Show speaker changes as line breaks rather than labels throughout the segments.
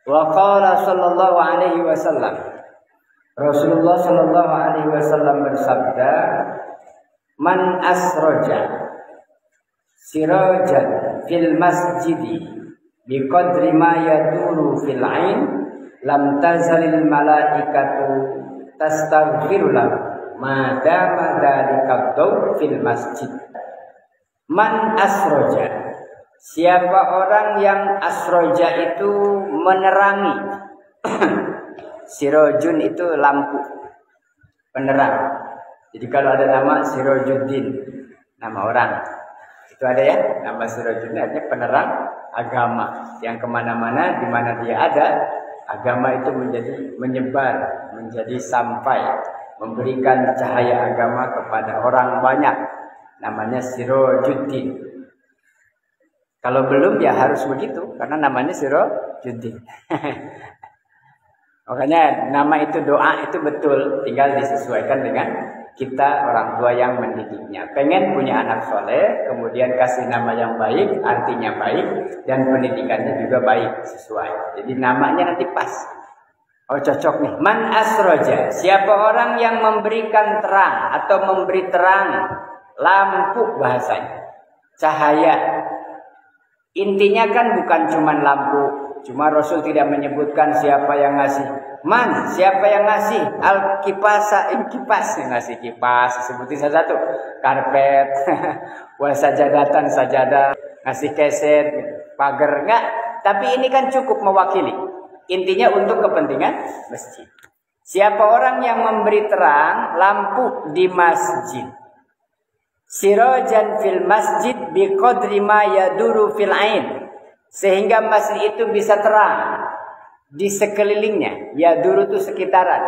Wa qala sallallahu alaihi wasallam. Rasulullah sallallahu alaihi wasallam bersabda, "Man asroja sirajan fil masjidi biqadri ma yaduru fil ain lam tazalil malaikatu tastaghfiru lahu ma dama dzalika daw fil masjid." Man asroja, siapa orang yang asroja itu menerangi. Sirojun itu lampu penerang. Jadi kalau ada nama Sirojuddin, nama orang, itu ada ya, nama Sirojuddin artinya penerang agama. Yang kemana-mana, di mana dia ada, agama itu menjadi menyebar, menjadi sampai, memberikan cahaya agama kepada orang banyak. Namanya Sirojuddin. Kalau belum ya harus begitu, karena namanya Sirojuddin. Makanya nama itu, doa itu betul, tinggal disesuaikan dengan kita orang tua yang mendidiknya. Pengen punya anak soleh, kemudian kasih nama yang baik, artinya baik, dan pendidikannya juga baik, sesuai. Jadi namanya nanti pas. Oh cocok nih. Man asroja, siapa orang yang memberikan terang atau memberi terang, lampu bahasanya, cahaya. Intinya kan bukan cuma lampu, cuma Rasul tidak menyebutkan siapa yang ngasih. Man, siapa yang ngasih? Al-kipasa, kipas yang ngasih kipas. Sebutin salah satu. Karpet, wasajadatan, sajadah, ngasih keset, pagar, enggak. Tapi ini kan cukup mewakili. Intinya untuk kepentingan masjid. Siapa orang yang memberi terang lampu di masjid, sirajan fil masjid biqadri ma yaduru fil ain, sehingga masjid itu bisa terang di sekelilingnya. Yaduru itu sekitaran,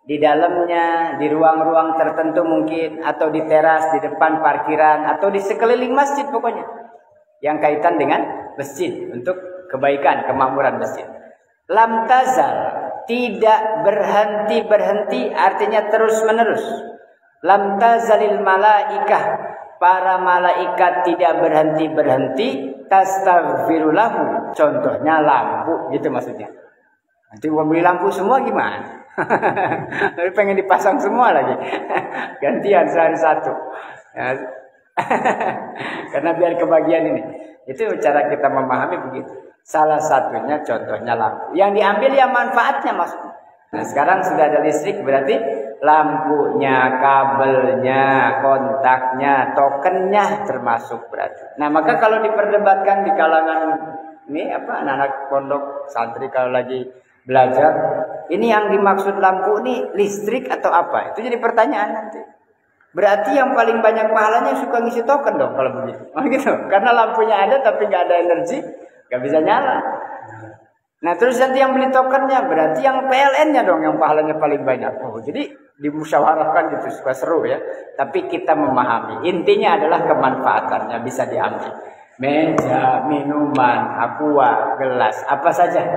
di dalamnya, di ruang-ruang tertentu mungkin, atau di teras, di depan parkiran, atau di sekeliling masjid pokoknya, yang kaitan dengan masjid untuk kebaikan, kemakmuran masjid. Lam tazal, tidak berhenti-berhenti, artinya terus-menerus. Lam tazalil malaikah, para malaikat tidak berhenti-berhenti, tastaghfirulahu, contohnya lampu, gitu maksudnya. Nanti mau beli lampu semua gimana? Tapi pengen dipasang semua lagi. Gantian sehari satu. Ya. Karena biar kebagian ini. Itu cara kita memahami begitu. Salah satunya contohnya lampu. Yang diambil yang manfaatnya maksudnya. Nah sekarang sudah ada listrik, berarti lampunya, kabelnya, kontaknya, tokennya termasuk berarti. Nah maka kalau diperdebatkan di kalangan ini anak-anak pondok santri kalau lagi belajar, ini yang dimaksud lampu ini listrik atau apa? Itu jadi pertanyaan nanti. Berarti yang paling banyak pahalanya suka ngisi token dong kalau begitu. Oh gitu. Karena lampunya ada tapi nggak ada energi, nggak bisa nyala. Nah terus nanti yang beli tokennya berarti yang PLN-nya dong yang pahalanya paling banyak. Oh jadi dimusyawarahkan gitu, suka seru ya. Tapi kita memahami intinya adalah kemanfaatannya bisa diambil. Meja, minuman, aqua, gelas, apa saja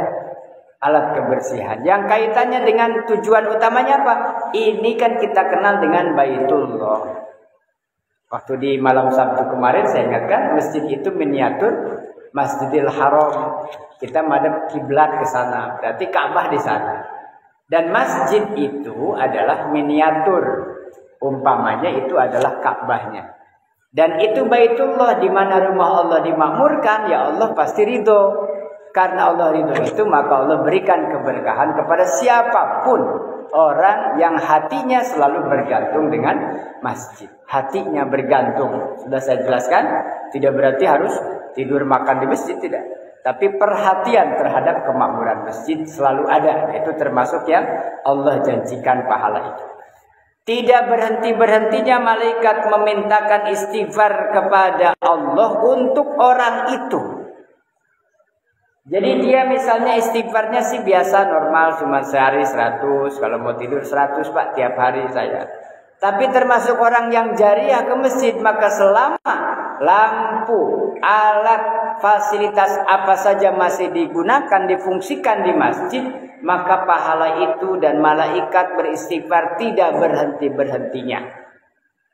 alat kebersihan. Yang kaitannya dengan tujuan utamanya apa? Ini kan kita kenal dengan Baitullah. Waktu di malam Sabtu kemarin saya ingatkan masjid itu miniatur Masjidil Haram. Kita madhab kiblat ke sana, berarti Ka'bah di sana. Dan masjid itu adalah miniatur, umpamanya itu adalah Ka'bahnya. Dan itu Baitullah, di mana rumah Allah dimakmurkan, ya Allah pasti ridho. Karena Allah ridho itu, maka Allah berikan keberkahan kepada siapapun orang yang hatinya selalu bergantung dengan masjid. Hatinya bergantung. Sudah saya jelaskan, tidak berarti harus tidur makan di masjid, tidak. Tapi perhatian terhadap kemakmuran masjid selalu ada. Itu termasuk yang Allah janjikan pahala itu. Tidak berhenti-berhentinya malaikat memintakan istighfar kepada Allah untuk orang itu. Jadi dia misalnya istighfarnya sih biasa normal, cuma sehari 100. Kalau mau tidur 100 Pak, tiap hari saya. Tapi termasuk orang yang jariah ke masjid, maka selama lampu, alat, fasilitas apa saja masih digunakan, difungsikan di masjid, maka pahala itu dan malaikat beristighfar tidak berhenti-berhentinya.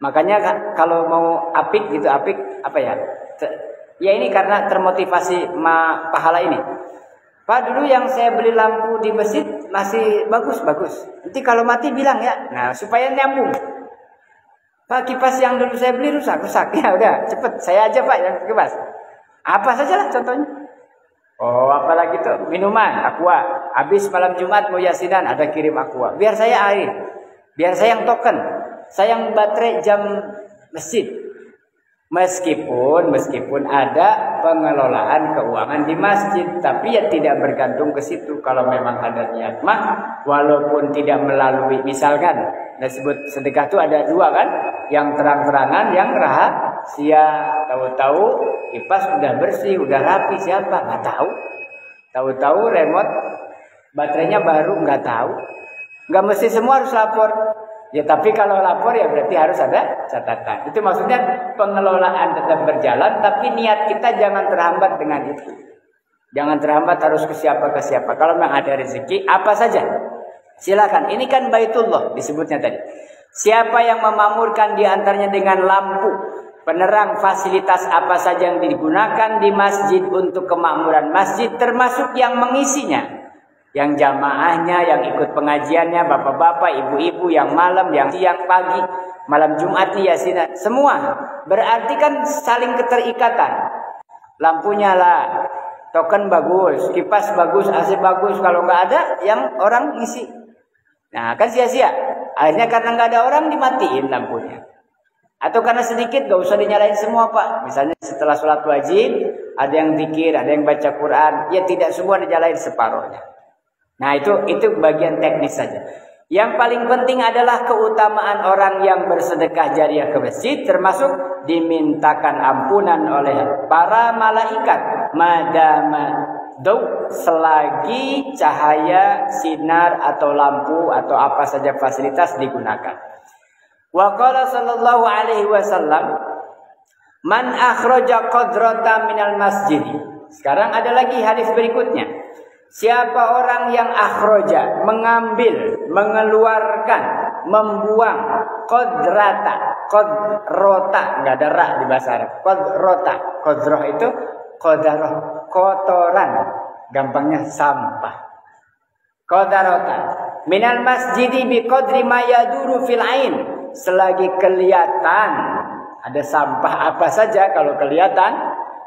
Makanya kalau mau apik gitu, apik apa ya? Ya ini karena termotivasi pahala ini. Pak, dulu yang saya beli lampu di masjid masih bagus. Nanti kalau mati bilang ya. Nah, supaya nyambung. Pak, kipas yang dulu saya beli rusak. Ya udah, cepet. Saya aja Pak yang kipas. Apa saja lah contohnya. Oh, apalagi tuh minuman, aqua. Habis malam Jumat mau yasinan, ada kirim aqua. Biar saya air. Biar saya yang token. Saya yang baterai jam masjid. Meskipun ada pengelolaan keuangan di masjid, tapi ya tidak bergantung ke situ. Kalau memang ada niat mah, walaupun tidak melalui, misalkan disebut sedekah itu ada dua kan, yang terang-terangan, yang rahasia. Tahu-tahu kipas udah bersih, udah rapi, siapa nggak tahu. Tahu-tahu remote baterainya baru, nggak tahu. Nggak mesti semua harus lapor. Ya tapi kalau lapor ya berarti harus ada catatan. Itu maksudnya pengelolaan tetap berjalan, tapi niat kita jangan terhambat dengan itu. Jangan terhambat harus ke siapa. Kalau memang ada rezeki apa saja, silakan. Ini kan Baitullah disebutnya tadi. Siapa yang memamurkan di antaranya dengan lampu, penerang, fasilitas apa saja yang digunakan di masjid untuk kemakmuran masjid, termasuk yang mengisinya. Yang jamaahnya, yang ikut pengajiannya, bapak-bapak, ibu-ibu, yang malam, yang siang, pagi, malam Jumat, yasinan, semua. Berarti kan saling keterikatan. Lampunya lah, token bagus, kipas bagus, AC bagus. Kalau nggak ada, yang orang ngisi. Nah, kan sia-sia. Akhirnya karena nggak ada orang, dimatiin lampunya. Atau karena sedikit, gak usah dinyalain semua Pak. Misalnya setelah sholat wajib, ada yang zikir, ada yang baca Quran. Ya tidak semua dinyalain separuhnya. Nah itu bagian teknis saja. Yang paling penting adalah keutamaan orang yang bersedekah jariah ke masjid, termasuk dimintakan ampunan oleh para malaikat madama daw, selagi cahaya, sinar atau lampu atau apa saja fasilitas digunakan. Wa qala sallallahu alaihi wasallam, man akhraja qadrata minal masjid. Sekarang ada lagi hadis berikutnya. Siapa orang yang akhroja, mengambil, mengeluarkan, membuang kodrota, nggak ada ra di bahasa Arab. Kodroh itu kodaroh, kotoran, gampangnya sampah. Kodarota, minal masjidi bi qadri ma yaduru fil ain, selagi kelihatan ada sampah apa saja kalau kelihatan,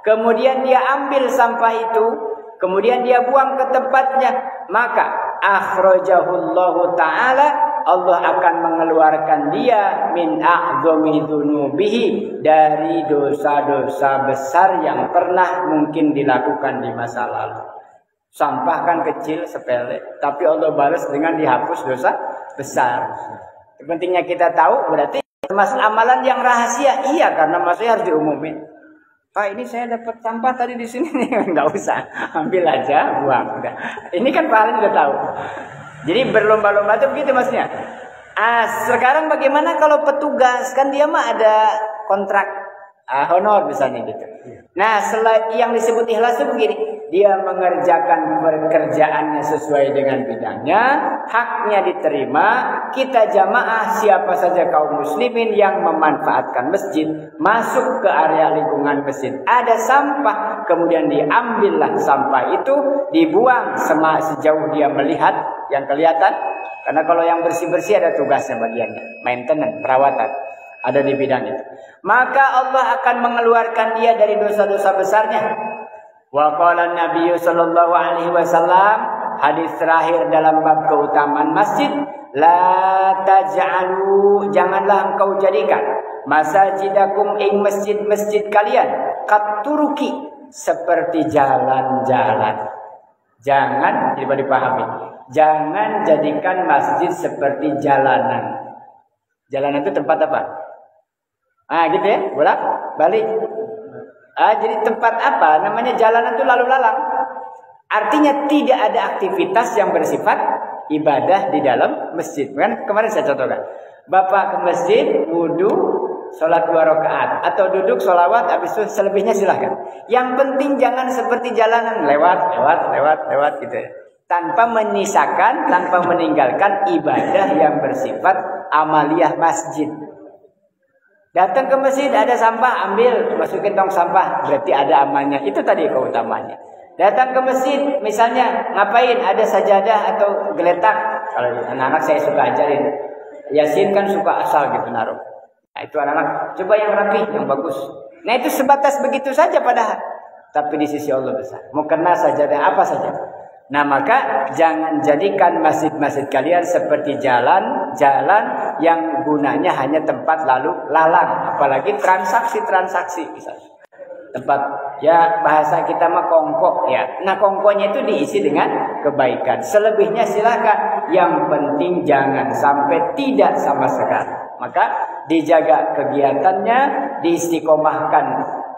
kemudian dia ambil sampah itu. Kemudian dia buang ke tempatnya, maka akhrajahullahu ta'ala, Allah akan mengeluarkan dia min a'dhami dzunubihi, dari dosa-dosa besar yang pernah mungkin dilakukan di masa lalu. Sampah kan kecil, sepele, tapi Allah balas dengan dihapus dosa besar. Pentingnya kita tahu berarti termasuk amalan yang rahasia, iya, karena maksudnya harus diumumin. Pak, ini saya dapat sampah tadi di sini nih, nggak usah, ambil aja, buang. Udah. Ini kan Pak Alin udah tahu. Jadi berlomba-lomba itu begitu maksudnya. Sekarang bagaimana kalau petugas, kan dia mah ada kontrak honor misalnya gitu. Nah, yang disebut ikhlas itu begini, dia mengerjakan pekerjaannya sesuai dengan bidangnya, haknya diterima, kita jamaah siapa saja kaum muslimin yang memanfaatkan masjid, masuk ke area lingkungan masjid, ada sampah, kemudian diambillah sampah itu, dibuang sejauh dia melihat yang kelihatan, karena kalau yang bersih-bersih ada tugasnya bagiannya, maintenance, perawatan, ada di bidang itu. Maka Allah akan mengeluarkan dia dari dosa-dosa besarnya. Wa qala Nabi sallallahu alaihi wasallam, hadis terakhir dalam bab keutamaan masjid, la taj'alu, janganlah engkau jadikan masajidakum ing masjid-masjid kalian katuruki, seperti jalan-jalan. Jangan, coba dipahami, jangan jadikan masjid seperti jalanan. Jalanan itu tempat apa? Gitu ya, bolak balik. Jadi tempat apa? Namanya jalanan itu lalu lalang. Artinya tidak ada aktivitas yang bersifat ibadah di dalam masjid. Kan kemarin saya contohkan. Bapak ke masjid, wudu, sholat 2 rakaat, atau duduk sholawat, habis itu selebihnya silahkan. Yang penting jangan seperti jalanan lewat gitu ya. Tanpa menyisakan, tanpa meninggalkan ibadah yang bersifat amaliyah masjid. Datang ke masjid ada sampah, ambil, masukin tong sampah, berarti ada amalnya. Itu tadi keutamaannya. Datang ke masjid, misalnya ngapain? Ada sajadah atau geletak. Kalau anak-anak saya suka ajarin. Yasin kan suka asal gitu naruh. Nah, itu anak-anak coba yang rapi, yang bagus. Nah, itu sebatas begitu saja padahal. Tapi di sisi Allah besar. Mau kena sajadah apa saja. Nah, maka jangan jadikan masjid-masjid kalian seperti jalan-jalan yang gunanya hanya tempat lalu lalang, apalagi transaksi-transaksi misalnya. Tempat ya bahasa kita mah kongko ya. Nah, kongkonya itu diisi dengan kebaikan. Selebihnya silakan. Yang penting jangan sampai tidak sama sekali. Maka dijaga kegiatannya, diistiqomahkan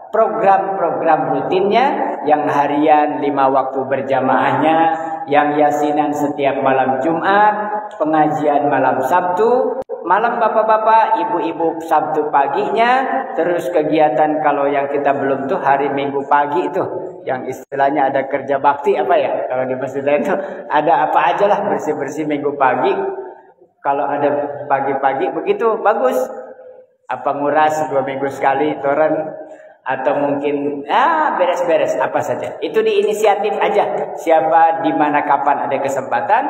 program-program rutinnya, yang harian 5 waktu berjamaahnya, yang yasinan setiap malam Jumat, pengajian malam Sabtu, malam bapak-bapak, ibu-ibu Sabtu paginya, terus kegiatan kalau yang kita belum tuh hari Minggu pagi itu, yang istilahnya ada kerja bakti apa ya, kalau di masjid itu ada apa aja lah, bersih-bersih Minggu pagi. Kalau ada pagi-pagi begitu bagus. Apa nguras 2 minggu sekali toren, atau mungkin beres-beres apa saja. Itu diinisiatif aja. Siapa di mana kapan ada kesempatan,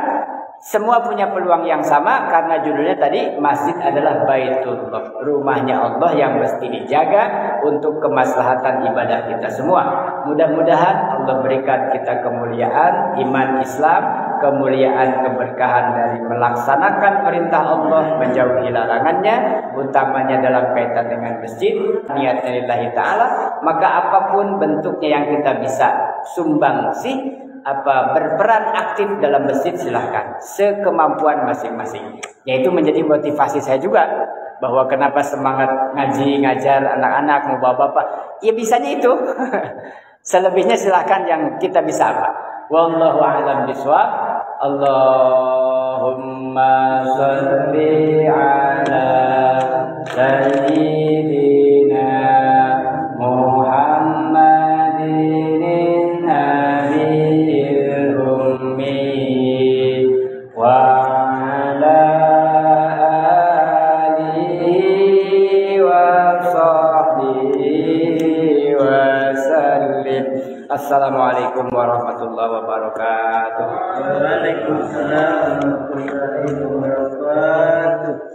semua punya peluang yang sama karena judulnya tadi masjid adalah Baitullah, rumahnya Allah yang mesti dijaga untuk kemaslahatan ibadah kita semua. Mudah-mudahan Allah berikan kita kemuliaan iman Islam, kemuliaan keberkahan dari melaksanakan perintah Allah, menjauhi larangannya, utamanya dalam kaitan dengan masjid, niatnya lillahi ta'ala. Maka apapun bentuknya yang kita bisa sumbang sih, berperan aktif dalam masjid, silahkan sekemampuan masing-masing. Yaitu menjadi motivasi saya juga, bahwa kenapa semangat ngaji, ngajar anak-anak, mau bawa bapak, ya bisanya itu. Selebihnya silahkan yang kita bisa apa. Wallahu a'lam bishawab. Allahumma sholli ala sayyidina Muhammadin nabiyil ummi wa ala alihi wa sahbihi wa sallim. Assalamualaikum warahmatullahi wabarakatuh.
Waalaikumsalam warahmatullahi wabarakatuh.